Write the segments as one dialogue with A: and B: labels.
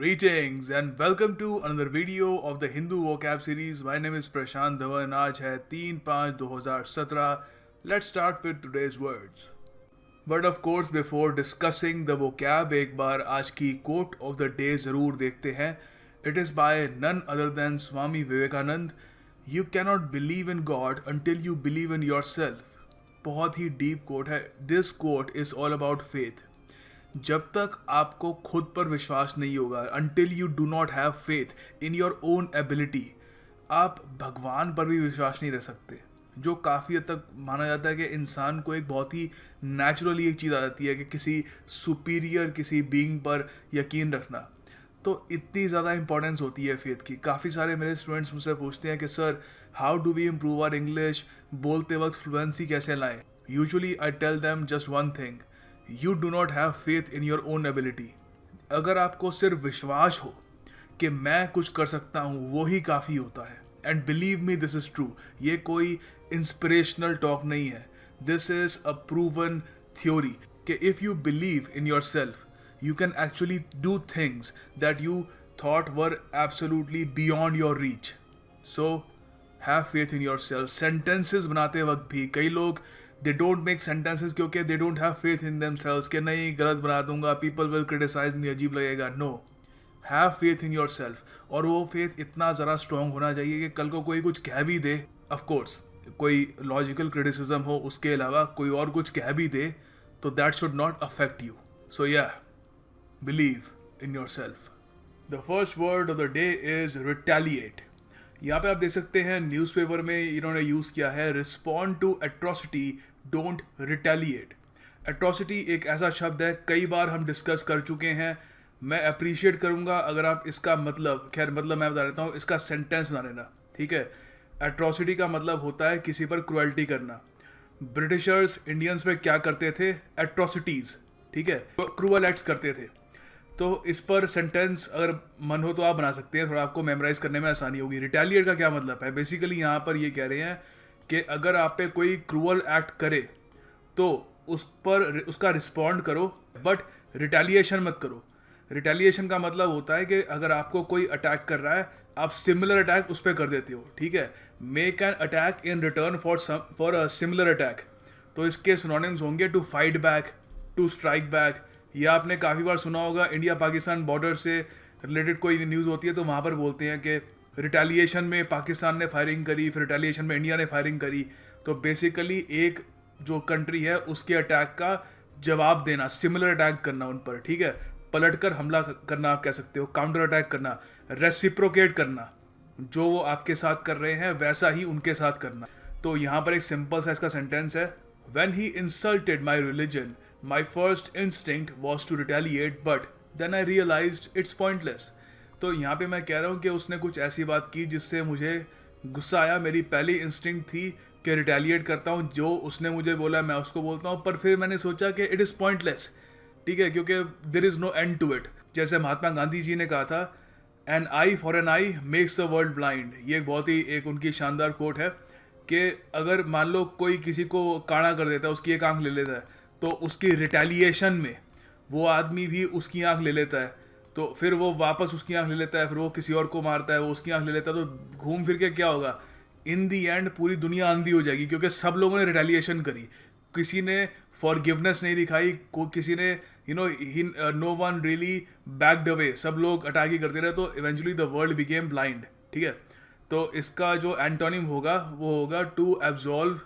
A: Greetings and welcome to another video of the Hindu vocab series. My name is Prashant Dhawan. आज है 3/5/2017. Let's start with today's words. But of course, before discussing the vocab, एक बार आज की quote of the day ज़रूर देखते हैं. It is by none other than Swami Vivekanand. You cannot believe in God until you believe in yourself. बहुत ही deep quote है. This quote is all about faith. जब तक आपको खुद पर विश्वास नहीं होगा, until you do not have faith in your own ability, आप भगवान पर भी विश्वास नहीं रख सकते. जो काफ़ी हद तक माना जाता है कि इंसान को एक बहुत ही नेचुरली एक चीज़ आ जाती है कि किसी सुपीरियर किसी बीइंग पर यकीन रखना. तो इतनी ज़्यादा इंपॉर्टेंस होती है फेथ की. काफ़ी सारे मेरे स्टूडेंट्स मुझसे पूछते हैं कि sir how do we improve our English, बोलते वक्त फ्लुएंसी कैसे लाएं. Usually I tell them just one thing, you do not have faith in your own ability. अगर आपको सिर्फ विश्वास हो कि मैं कुछ कर सकता हूँ, वो ही काफ़ी होता है. And believe me this is true. ये कोई इंस्पिरेशनल टॉक नहीं है. This is a proven theory कि if you believe in yourself you can actually do things that you thought were absolutely beyond your reach. So have faith in yourself. Sentences बनाते वक्त भी कई लोग they don't make sentences क्योंकि they don't have faith in themselves कि नहीं गलत बना दूंगा, people will criticize me, अजीब लगेगा. No, have faith in yourself. और वो faith इतना ज़रा strong होना चाहिए कि कल को कोई कुछ कह भी दे, of course कोई logical criticism हो, उसके अलावा कोई और कुछ कह भी दे तो that should not affect you. So yeah, believe in yourself. The first word of the day is retaliate. यहाँ पे आप देख सकते हैं न्यूज़पेपर में इन्होंने यूज़ किया है respond to atrocity, don't retaliate. Atrocity एक ऐसा शब्द है, कई बार हम डिस्कस कर चुके हैं. मैं अप्रिशिएट करूँगा अगर आप इसका मतलब, खैर मतलब मैं बता देता हूँ, इसका सेंटेंस बना लेना, ठीक है. एट्रोसिटी का मतलब होता है किसी पर क्रुएल्टी करना. ब्रिटिशर्स इंडियंस पे क्या करते थे? एट्रोसिटीज़, ठीक है, क्रूअल एक्ट्स करते थे. तो इस पर सेंटेंस अगर मन हो तो आप बना सकते हैं, थोड़ा आपको मेमोराइज करने में आसानी होगी. रिटेलिएट का क्या मतलब है? बेसिकली यहाँ पर ये कह रहे हैं कि अगर आप पे कोई क्रूअल एक्ट करे तो उस पर उसका रिस्पॉन्ड करो, बट रिटेलिएशन मत करो. रिटेलिएशन का मतलब होता है कि अगर आपको कोई अटैक कर रहा है, आप सिमिलर अटैक उस पर कर देते हो, ठीक है. Make an attack in return for a similar attack. तो इसके सिनोनिम्स होंगे to fight back, to strike back. या आपने काफ़ी बार सुना होगा इंडिया पाकिस्तान बॉर्डर से रिलेटेड कोई न्यूज़ होती है तो वहाँ पर बोलते हैं कि रिटेलिएशन में पाकिस्तान ने फायरिंग करी, फिर रिटेलिएशन में इंडिया ने फायरिंग करी. तो बेसिकली एक जो कंट्री है उसके अटैक का जवाब देना, सिमिलर अटैक करना उन पर, ठीक है. पलटकर हमला करना आप कह सकते हो, काउंटर अटैक करना, रेसिप्रोकेट करना. जो वो आपके साथ कर रहे हैं वैसा ही उनके साथ करना. तो यहाँ पर एक सिंपल सा इसका सेंटेंस है, when he insulted my religion My first instinct was to retaliate, but then I realized it's pointless. तो यहाँ पे मैं कह रहा हूँ कि उसने कुछ ऐसी बात की जिससे मुझे गुस्सा आया. मेरी पहली इंस्टिंक्ट थी कि रिटेलिएट करता हूँ, जो उसने मुझे बोला मैं उसको बोलता हूँ, पर फिर मैंने सोचा कि इट इज़ पॉइंटलेस, ठीक है, क्योंकि there is no end to it. जैसे महात्मा गांधी जी ने कहा था, an eye for an eye makes the world blind. ये बहुत ही एक उनकी शानदार कोट है कि अगर मान लो कोई किसी को काड़ा कर देता है, उसकी एक आंख ले लेता है, तो उसकी रिटेलिएशन में वो आदमी भी उसकी आंख ले लेता है, तो फिर वो वापस उसकी आंख ले लेता है, फिर वो किसी और को मारता है, वो उसकी आंख ले लेता है. तो घूम फिर के क्या होगा? इन दी एंड पूरी दुनिया अंधी हो जाएगी, क्योंकि सब लोगों ने रिटेलिएशन करी. किसी ने फॉरगिवनेस नहीं दिखाई, किसी ने no one really backed away. सब लोग अटैक ही करते रहे, तो eventually the world became blind, ठीक है. तो इसका जो एंटोनिम होगा वो होगा to absolve,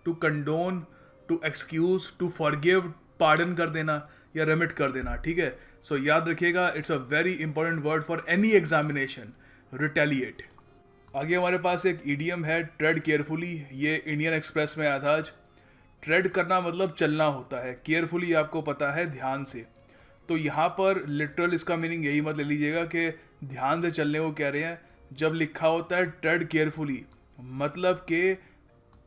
A: to condone, to excuse, to forgive, pardon कर देना या रेमिट कर देना, ठीक है. सो याद रखिएगा, it's a very important word for any examination, retaliate. आगे हमारे पास एक ईडियम है, ट्रेड केयरफुली. ये इंडियन एक्सप्रेस में आया था आज. ट्रेड करना मतलब चलना होता है, केयरफुली आपको पता है ध्यान से. तो यहाँ पर लिटरल इसका मीनिंग यही मत ले लीजिएगा कि ध्यान से चलने को कह रहे हैं. जब लिखा होता है ट्रेड केयरफुली, मतलब कि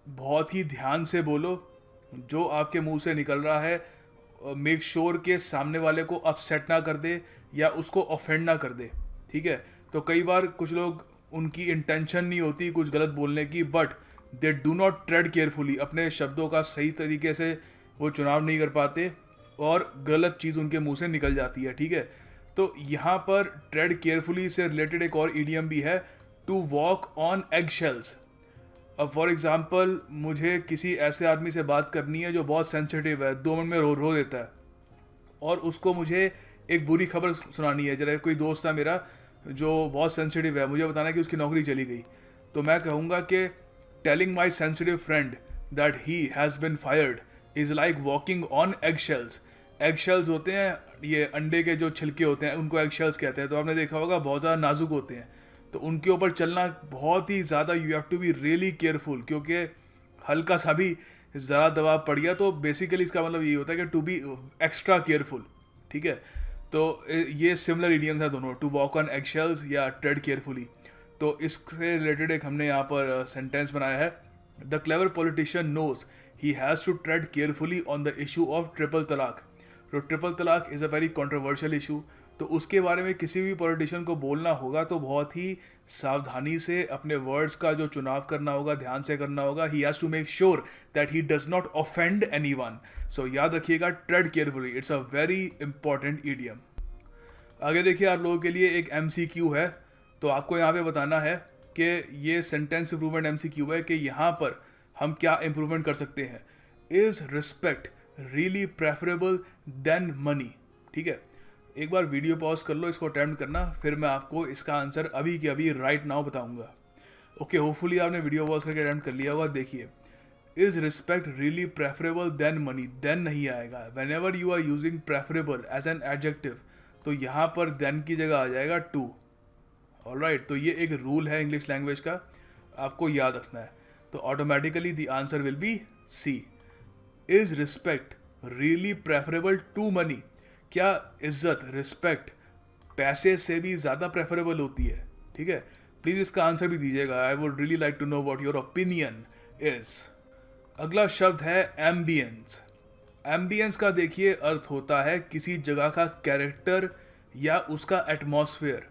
A: बहुत ही ध्यान से बोलो. जो आपके मुंह से निकल रहा है मेक श्योर के सामने वाले को अपसेट ना कर दे या उसको ऑफेंड ना कर दे, ठीक है. तो कई बार कुछ लोग, उनकी इंटेंशन नहीं होती कुछ गलत बोलने की, but they do not trade carefully. अपने शब्दों का सही तरीके से वो चुनाव नहीं कर पाते और गलत चीज़ उनके मुंह से निकल जाती है, ठीक है. तो यहाँ पर ट्रेड केयरफुली से रिलेटेड एक और ईडियम भी है, to walk on egg shells. अब फॉर एग्जाम्पल मुझे किसी ऐसे आदमी से बात करनी है जो बहुत सेंसिटिव है, 2 मिनट में रो देता है, और उसको मुझे एक बुरी खबर सुनानी है। जरा कोई दोस्त है मेरा जो बहुत सेंसिटिव है, मुझे बताना है कि उसकी नौकरी चली गई, तो मैं कहूँगा कि telling my sensitive friend that he has been fired is like walking on egg shells. Egg shells होते हैं, ये अंडे के जो छिलके होते हैं उनको एग शेल्स कहते हैं। तो आपने देखा होगा बहुत ज़्यादा नाजुक होते हैं, तो उनके ऊपर चलना बहुत ही ज़्यादा, you have to be really careful, क्योंकि हल्का सा भी ज़्यादा दबाव पड़ गया तो बेसिकली इसका मतलब ये होता है कि टू बी एक्स्ट्रा केयरफुल। ठीक है, तो ये सिमिलर इडियम्स हैं दोनों, to walk on egg shells या ट्रेड केयरफुली। तो इससे रिलेटेड एक हमने यहाँ पर सेंटेंस बनाया है, the clever politician knows he has to tread carefully on the issue of triple talaq. तो triple talaq is a very controversial issue, तो उसके बारे में किसी भी पॉलिटिशियन को बोलना होगा तो बहुत ही सावधानी से अपने वर्ड्स का जो चुनाव करना होगा, ध्यान से करना होगा। He has to make sure that he does not offend anyone. So याद रखिएगा, tread carefully, it's a very important idiom. आगे देखिए, आप लोगों के लिए एक MCQ है, तो आपको यहाँ पे बताना है कि ये सेंटेंस इंप्रूवमेंट MCQ है कि यहाँ पर हम क्या इंप्रूवमेंट कर सकते हैं। Is respect really preferable than money. ठीक है, एक बार वीडियो पॉज कर लो, इसको अटेम्प्ट करना, फिर मैं आपको इसका आंसर अभी के अभी राइट नाउ बताऊंगा। ओके, होपफुली आपने वीडियो पॉज करके अटेम्प्ट कर लिया होगा। देखिए, is respect really preferable than money, than नहीं आएगा। Whenever you are using preferable as an adjective, तो यहाँ पर देन की जगह आ जाएगा टू। ऑलराइट, तो ये एक रूल है इंग्लिश लैंग्वेज का, आपको याद रखना है। तो automatically the answer will be C. Is respect really preferable to money, क्या इज्जत, रिस्पेक्ट पैसे से भी ज़्यादा प्रेफरेबल होती है? ठीक है, प्लीज़ इसका आंसर भी दीजिएगा। I would really like to know what your opinion is. अगला शब्द है एम्बियंस। एम्बियंस का देखिए अर्थ होता है किसी जगह का कैरेक्टर या उसका एटमॉस्फेयर।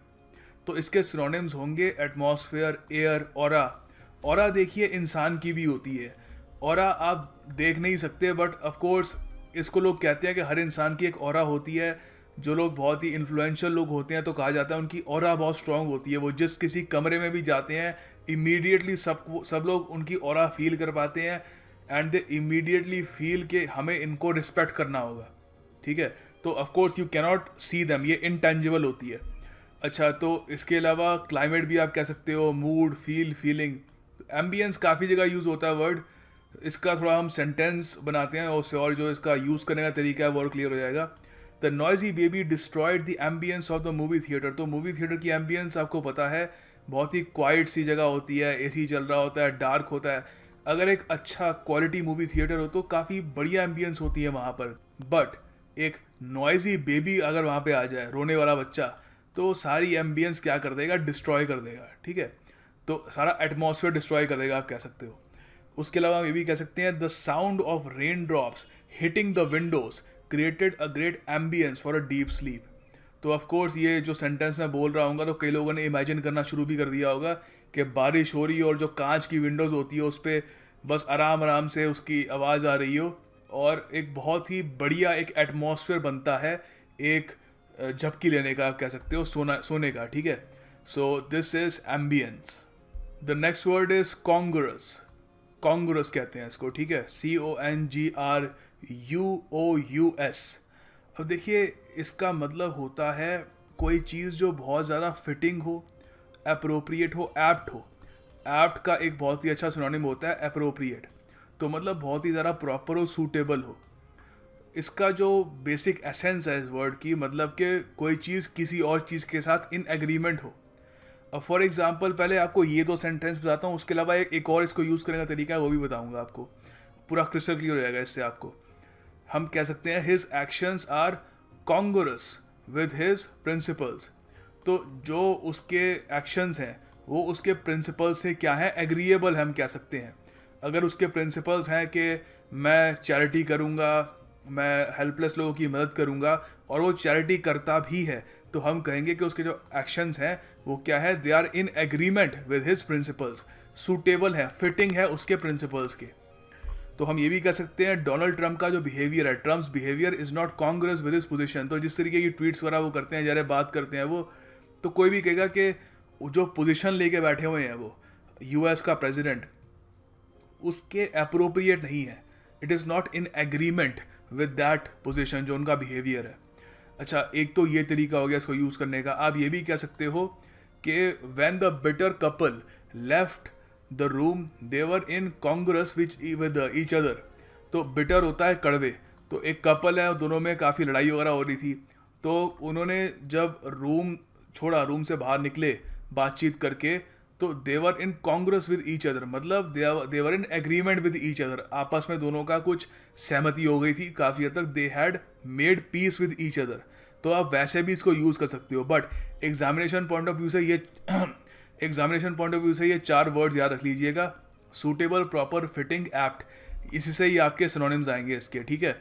A: तो इसके सिनोनिम्स होंगे एटमॉस्फेयर, एयर, ऑरा। ऑरा देखिए इंसान की भी होती है। ऑरा आप देख नहीं सकते, बट ऑफ कोर्स इसको लोग कहते हैं कि हर इंसान की एक ऑरा होती है। जो लोग बहुत ही इन्फ्लुएंशियल लोग होते हैं तो कहा जाता है उनकी ऑरा बहुत स्ट्रांग होती है। वो जिस किसी कमरे में भी जाते हैं, इमीडिएटली सब लोग उनकी ऑरा फील कर पाते हैं, एंड दे इमीडिएटली फील कि हमें इनको रिस्पेक्ट करना होगा। ठीक है, तो of course you cannot see them, ये इनटेंजिबल होती है। अच्छा, तो इसके अलावा क्लाइमेट भी आप कह सकते हो, मूड, फील, फीलिंग। एम्बियंस काफ़ी जगह यूज़ होता है वर्ड। इसका थोड़ा हम सेंटेंस बनाते हैं उससे, और जो इसका यूज़ करने का तरीका है वो और क्लियर हो जाएगा। The noisy baby destroyed the ambience of the movie theatre. तो मूवी थिएटर की एम्बियंस आपको पता है बहुत ही क्वाइट सी जगह होती है, AC चल रहा होता है, डार्क होता है। अगर एक अच्छा क्वालिटी मूवी थिएटर हो तो काफ़ी बढ़िया एम्बियंस होती है वहाँ पर। बट एक नॉइजी बेबी अगर वहाँ पे आ जाए, रोने वाला बच्चा, तो सारी एम्बियंस क्या कर देगा, डिस्ट्रॉय कर देगा। ठीक है, तो सारा एटमॉस्फेयर डिस्ट्रॉय कर देगा, आप कह सकते हो। उसके अलावा हम ये भी कह सकते हैं, the sound of rain drops hitting the windows created a great ambience for a deep sleep. तो ऑफ कोर्स ये जो सेंटेंस मैं बोल रहा हूँ तो कई लोगों ने इमेजिन करना शुरू भी कर दिया होगा कि बारिश हो रही है और जो कांच की विंडोज़ होती है उस पर बस आराम आराम से उसकी आवाज़ आ रही हो, और एक बहुत ही बढ़िया एक एटमॉस्फेयर बनता है, एक झपकी लेने का, आप कह सकते हो सोने का। ठीक है, so this is ambience. The next word is congruous. Congruous कहते हैं इसको। ठीक है, CONGRUOUS। अब देखिए, इसका मतलब होता है कोई चीज़ जो बहुत ज़्यादा फिटिंग हो, अप्रोप्रिएट हो, एप्ट हो। एप्ट का एक बहुत ही अच्छा सिनोनिम होता है अप्रोप्रिएट, तो मतलब बहुत ही ज़्यादा प्रॉपर हो, सूटेबल हो। इसका जो बेसिक एसेंस है इस वर्ड की, मतलब कि कोई चीज़ किसी और चीज़ के साथ इन एग्रीमेंट हो। अब फॉर एग्जांपल पहले आपको ये दो सेंटेंस बताता हूँ, उसके अलावा एक और इसको यूज़ करने का तरीका है वो भी बताऊँगा आपको, पूरा क्रिस्टल क्लियर हो जाएगा इससे आपको। हम कह सकते हैं his actions are congruous with his principles. तो जो उसके एक्शंस हैं वो उसके प्रिंसिपल से क्या है, एग्रीएबल हम कह सकते हैं। अगर उसके प्रिंसिपल्स हैं कि मैं चैरिटी करूँगा, मैं हेल्पलेस लोगों की मदद करूँगा, और वो चैरिटी करता भी है, तो हम कहेंगे कि उसके जो एक्शंस हैं वो क्या है, they are in agreement with his principles, suitable है, फिटिंग है उसके प्रिंसिपल्स के। तो हम ये भी कह सकते हैं डोनाल्ड ट्रंप का जो बिहेवियर है, Trump's behaviour is not Congress with his position. तो जिस तरीके की ट्वीट्स वगैरह वो करते हैं, जरा बात करते हैं वो, तो कोई भी कहेगा कि जो पोजीशन लेके बैठे हुए हैं वो यूएस का प्रेसिडेंट, उसके अप्रोप्रिएट नहीं है, it is not in agreement with that position जो उनका बिहेवियर है। अच्छा, एक तो ये तरीका हो गया इसको यूज़ करने का। आप ये भी कह सकते हो कि when the bitter couple left the room they were in congress with each other. तो बिटर होता है कड़वे, तो एक कपल है, दोनों में काफ़ी लड़ाई वगैरह हो रही थी, तो उन्होंने जब रूम छोड़ा, रूम से बाहर निकले बातचीत करके, तो they're in congress with each other, मतलब they're in agreement with each other, आपस में दोनों का कुछ सहमति हो गई थी काफ़ी हद तक, they had made peace with each other. तो आप वैसे भी इसको यूज़ कर सकते हो, but examination point of view से ये एग्जामिनेशन पॉइंट ऑफ व्यू से ये 4 वर्ड्स याद रख लीजिएगा, सूटेबल, प्रॉपर, फिटिंग, एप्ट, इसी से ही आपके सिनोनिम्स आएंगे इसके, ठीक है।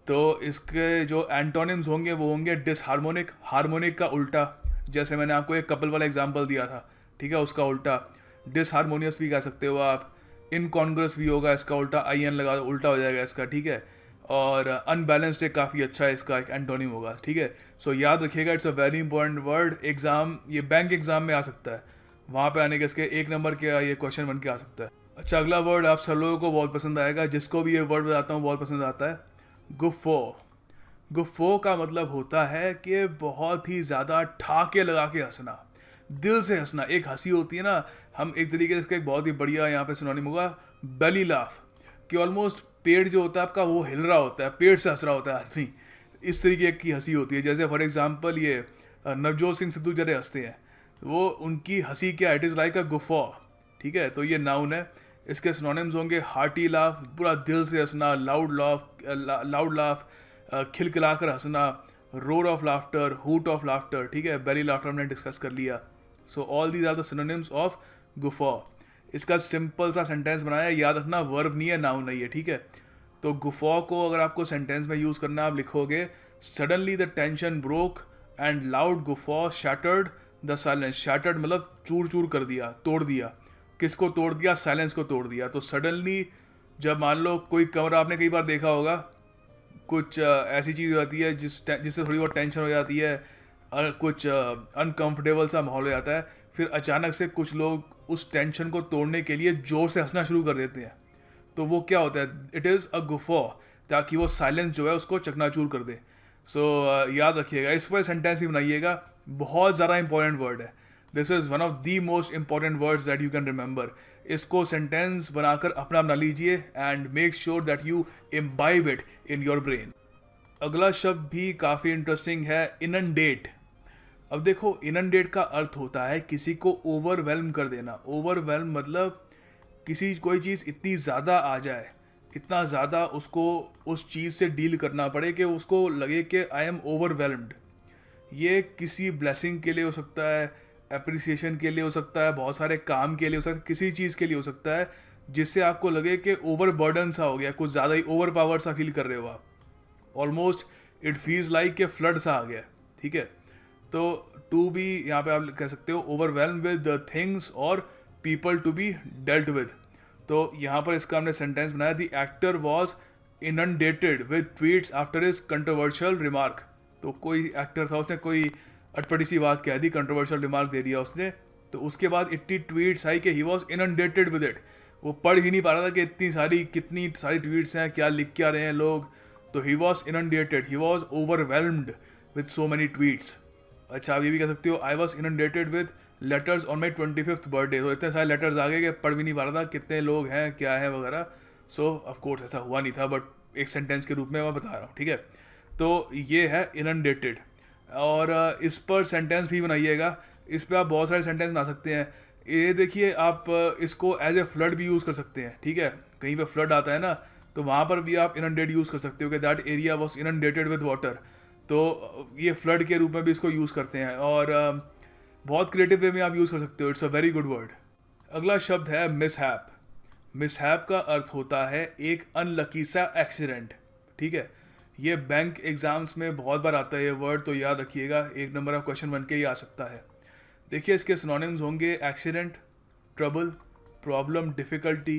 A: तो इसके जो एंटोनिम्स होंगे वो होंगे डिसहार्मोनिक, हार्मोनिक का उल्टा, जैसे मैंने आपको एक कपल वाला एग्जांपल दिया था, ठीक है, उसका उल्टा। डिसहार्मोनियस भी कह सकते हो आप, इनकॉन्ग्रुअस भी होगा इसका उल्टा, आई एन लगा दो, उल्टा हो जाएगा इसका, ठीक है। और अनबैलेंस्ड एक काफ़ी अच्छा है इसका एक एंटोनिम होगा, ठीक है। सो याद रखिएगा, it's a very important word, exam, ये बैंक एग्जाम में आ सकता है, वहाँ पे आने के इसके 1 नंबर के ये क्वेश्चन बन के आ सकता है। अच्छा, अगला वर्ड आप सब लोगों को बहुत पसंद आएगा, जिसको भी ये वर्ड बताता हूँ बहुत पसंद आता है, गुफ्फो। गुफ्फो का मतलब होता है कि बहुत ही ज़्यादा ठाके लगा के हंसना, दिल से हंसना। एक हंसी होती है ना, हम एक तरीके से इसका एक बहुत ही बढ़िया यहाँ पे सिनोनिम होगा बेली लाफ, कि ऑलमोस्ट पेट जो होता है आपका वो हिल रहा होता है, पेट से हंस रहा होता है आदमी, इस तरीके की हंसी होती है। जैसे फॉर एग्जांपल ये नवजोत सिंह सिद्धू जरे हंसते हैं, वो उनकी हंसी क्या, इट इज़ लाइक अ गुफ्फा, ठीक है। तो ये नाउन है, इसके सिनोनिम्स होंगे हार्टी लाफ, पूरा दिल से हंसना, लाउड लाफ, खिलखिला कर हंसना, roar of laughter, hoot of laughter, ठीक है। बेली लाफ्टर हमने डिस्कस कर लिया। So all these are the synonyms of guffaw. इसका सिंपल सा सेंटेंस बनाया है, याद रखना वर्ब नहीं है, नाउन नहीं है, ठीक है। तो गुफ्फा को अगर आपको सेंटेंस में यूज़ करना है, आप लिखोगे suddenly the tension broke and loud guffaw shattered the silence. Shattered मतलब चूर चूर कर दिया, तोड़ दिया। किसको तोड़ दिया? साइलेंस को तोड़ दिया। तो सडनली जब मान लो कोई कमरा, आपने कई बार देखा होगा, कुछ ऐसी चीज़ हो जाती है जिससे थोड़ी बहुत टेंशन हो जाती है, कुछ अनकंफर्टेबल सा माहौल हो जाता है, फिर अचानक से कुछ लोग उस टेंशन को तोड़ने के लिए ज़ोर से हंसना शुरू कर देते हैं। तो वो क्या होता है? इट इज़ अ गुफ्फा, ताकि वो साइलेंस जो है उसको चकनाचूर कर दे। सो याद रखिएगा, इस पर सेंटेंस ही बनाइएगा, बहुत ज़्यादा इंपॉर्टेंट वर्ड है। This is one of the most important words that you can remember. इसको सेंटेंस बनाकर अपना बना लीजिए and make sure that you imbibe it in your brain. अगला शब्द भी काफ़ी इंटरेस्टिंग है, इनंडेट। अब देखो, इनंडेट का अर्थ होता है किसी को ओवरवेल्म कर देना। ओवरवेल्म मतलब किसी कोई चीज़ इतनी ज़्यादा आ जाए, इतना ज़्यादा उसको उस चीज़ से डील करना पड़े कि उसको लगे कि आई एम ओवरवेल्म्ड। ये किसी ब्लेसिंग के लिए हो सकता है, अप्रिसिएशन के लिए हो सकता है, बहुत सारे काम के लिए हो सकता है, किसी चीज़ के लिए हो सकता है जिससे आपको लगे कि ओवर बर्डन सा हो गया, कुछ ज़्यादा ही ओवर पावर सा फील कर रहे हो आप। ऑलमोस्ट इट फील्स लाइक कि फ्लड सा आ गया, ठीक है। तो टू बी यहाँ पे आप कह सकते हो ओवरवेल्म विद द थिंग्स और people to be dealt with. तो यहाँ पर इसका हमने सेंटेंस बनाया, the actor was inundated with tweets after his controversial remark. तो कोई एक्टर था, उसने कोई अटपटी सी बात कह दी, कंट्रोवर्शियल रिमार्क दे दिया उसने, तो उसके बाद इतनी ट्वीट्स आई कि he was inundated with it. वो पढ़ ही नहीं पा रहा था कि कितनी सारी ट्वीट्स हैं, क्या लिख क्या रहे हैं लोग। तो he was inundated, he was overwhelmed with so many tweets. अच्छा, आप ये भी कह सकते हो, I was inundated with letters on my 25th birthday. तो इतने सारे लेटर्स आ गए कि पढ़ भी नहीं पा रहा था कितने लोग हैं, क्या है वगैरह। सो ऑफकोर्स ऐसा हुआ नहीं था, बट एक सेंटेंस के रूप में मैं बता रहा हूँ, ठीक है। तो ये है इनंडेटेड। और इस पर सेंटेंस भी बनाइएगा, इस पर आप बहुत सारे सेंटेंस बना सकते हैं। ये देखिए, आप इसको एज ए फ्लड भी यूज़ कर सकते हैं, ठीक है। कहीं पे फ्लड आता है ना, तो वहाँ पर भी आप इनंडेट यूज़ कर सकते हो कि that area was inundated with water. तो ये फ्लड के रूप में भी इसको यूज़ करते हैं, और बहुत क्रिएटिव वे में आप यूज़ कर सकते हो। It's a very good word. अगला शब्द है मिसहैप। मिसहैप का अर्थ होता है एक अनलकी सा एक्सीडेंट, ठीक है। ये बैंक एग्जाम्स में बहुत बार आता है ये वर्ड, तो याद रखिएगा, 1 नंबर ऑफ क्वेश्चन बन के ही आ सकता है। देखिए, इसके सिनोनिम्स होंगे एक्सीडेंट, ट्रबल, प्रॉब्लम, डिफ़िकल्टी,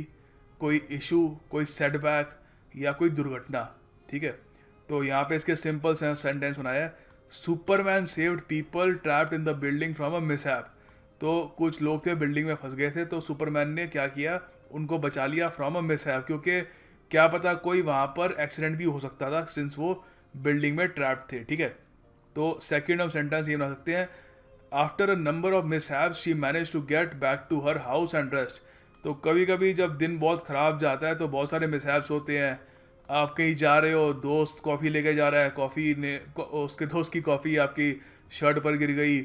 A: कोई इशू, कोई सेटबैक या कोई दुर्घटना, ठीक है। तो यहाँ पे इसके सिंपल सेंटेंस बनाया है, Superman saved people trapped in the building from a mishap. तो कुछ लोग थे बिल्डिंग में फंस गए थे, तो सुपरमैन ने क्या किया, उनको बचा लिया फ्रॉम अ मिसहैप, क्योंकि क्या पता कोई वहाँ पर एक्सीडेंट भी हो सकता था सिंस वो बिल्डिंग में ट्रैप्ड थे, ठीक है। तो सेकेंड हम सेंटेंस ये बना सकते हैं, after a number of mishaps she manage to get back to her house and rest. तो कभी कभी जब दिन बहुत ख़राब जाता है तो बहुत सारे मिसहैप्स होते हैं। आप कहीं जा रहे हो, दोस्त कॉफ़ी लेके जा रहा है, कॉफ़ी ने उसके दोस्त की कॉफ़ी आपकी शर्ट पर गिर गई,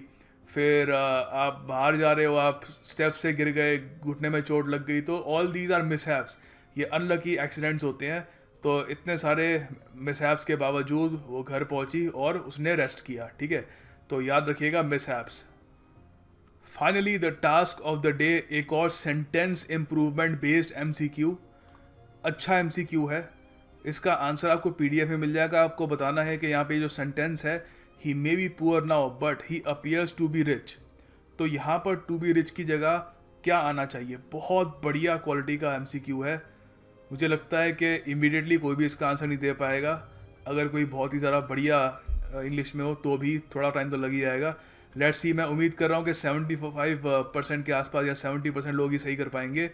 A: फिर आप बाहर जा रहे हो, आप स्टेप से गिर गए, घुटने में चोट लग गई। तो ऑल दीज आर मिसहैप्स, ये अनलकी एक्सीडेंट्स होते हैं। तो इतने सारे मिसहैप्स के बावजूद वो घर पहुंची और उसने रेस्ट किया, ठीक है। तो याद रखिएगा mishaps. Finally the task of the day, एक और सेंटेंस इम्प्रूवमेंट बेस्ड एमसीक्यू। अच्छा एमसीक्यू है, इसका आंसर आपको पीडीएफ में मिल जाएगा। आपको बताना है कि यहाँ पे जो सेंटेंस है, he may be poor now but he appears to be rich. तो यहाँ पर टू बी रिच की जगह क्या आना चाहिए। बहुत बढ़िया क्वालिटी का एमसीक्यू है। मुझे लगता है कि इमीडिएटली कोई भी इसका आंसर नहीं दे पाएगा। अगर कोई बहुत ही ज़्यादा बढ़िया इंग्लिश में हो तो भी थोड़ा टाइम तो लग ही जाएगा। लेट्स सी, मैं उम्मीद कर रहा हूँ कि 75% के आसपास या 70% लोग ही सही कर पाएंगे।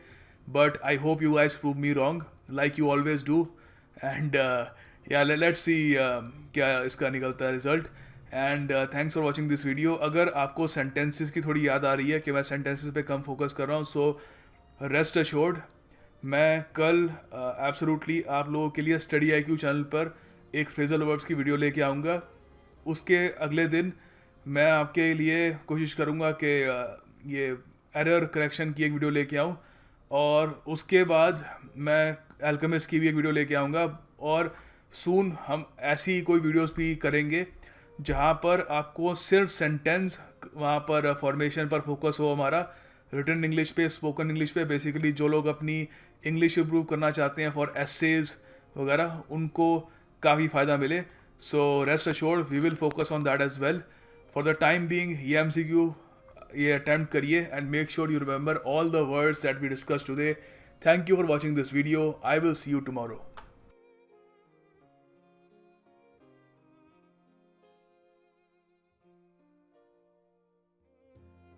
A: But I hope you guys prove me wrong like you always do. And या लेट्स सी क्या इसका निकलता है result. And thanks for watching this video. अगर आपको सेंटेंसेस की थोड़ी याद आ रही है कि मैं सेंटेंसेस पे कम फोकस कर रहा हूँ, सो रेस्ट अश्योर्ड मैं कल एब्सोल्युटली आप लोगों के लिए स्टडी IQ चैनल पर एक फ्रेजल वर्ब्स की वीडियो लेके आऊँगा। उसके अगले दिन मैं आपके लिए कोशिश करूँगा कि ये एरर करेक्शन की एक वीडियो लेके आऊँ, और उसके बाद मैं एल्केमिस्ट की भी एक वीडियो लेके आऊँगा। और सून हम ऐसी कोई वीडियोस भी करेंगे जहाँ पर आपको सिर्फ सेंटेंस, वहाँ पर फॉर्मेशन पर फोकस हो हमारा, रिटन इंग्लिश पे, स्पोकन इंग्लिश पे। बेसिकली जो लोग अपनी इंग्लिश इम्प्रूव करना चाहते हैं फॉर एसेज वगैरह, उनको काफ़ी फ़ायदा मिले। So rest assured we will focus on that as well. For the time being ये MCQ ये अटैम्प्ट करिए and make sure you remember all the words that we discuss today. Thank you for watching this video. I will see you tomorrow.